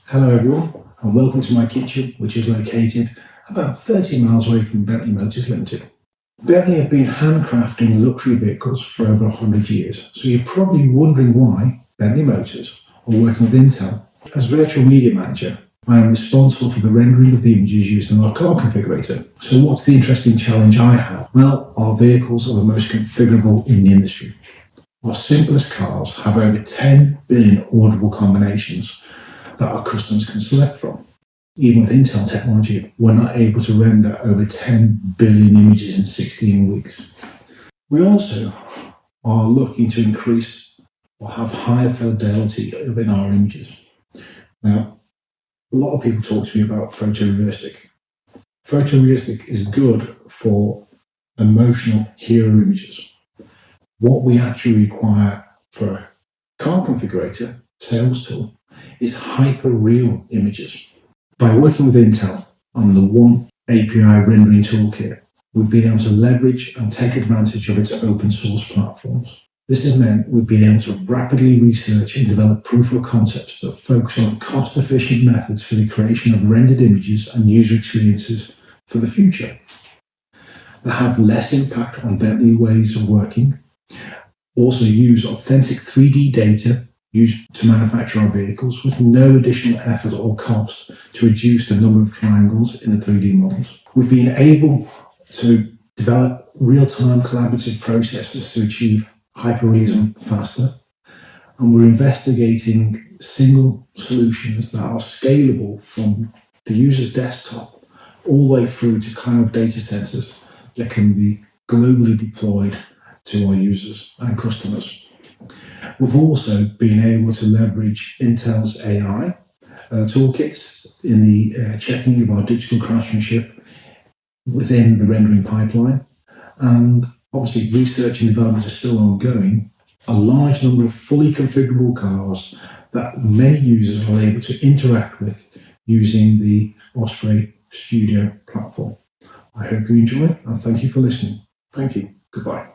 Hello everyone, and welcome to my kitchen, which is located about 30 miles away from Bentley Motors Limited. Bentley have been handcrafting luxury vehicles for over 100 years, so you're probably wondering why Bentley Motors are working with Intel. As Virtual Media Manager, I am responsible for the rendering of the images used in our car configurator. So what's the interesting challenge I have? Well, our vehicles are the most configurable in the industry. Our simplest cars have over 10 billion audible combinations that our customers can select from. Even with Intel technology, we're not able to render over 10 billion images in 16 weeks. We also are looking to increase or have higher fidelity in our images. Now, a lot of people talk to me about photorealistic. Photorealistic is good for emotional hero images. What we actually require for a car configurator sales tool is hyper-real images. By working with Intel on the oneAPI Rendering Toolkit, we've been able to leverage and take advantage of its open source platforms. This has meant we've been able to rapidly research and develop proof of concepts that focus on cost-efficient methods for the creation of rendered images and user experiences for the future that have less impact on Bentley ways of working, also use authentic 3D data used to manufacture our vehicles with no additional effort or cost to reduce the number of triangles in the 3D models. We've been able to develop real-time collaborative processes to achieve hyperrealism faster, and we're investigating single solutions that are scalable from the user's desktop all the way through to cloud data centers that can be globally deployed to our users and customers. We've also been able to leverage Intel's AI toolkits in the checking of our digital craftsmanship within the rendering pipeline. And obviously, research and development are still ongoing. A large number of fully configurable cars that many users are able to interact with using the OSPRay Studio platform. I hope you enjoy, and thank you for listening. Thank you. Goodbye.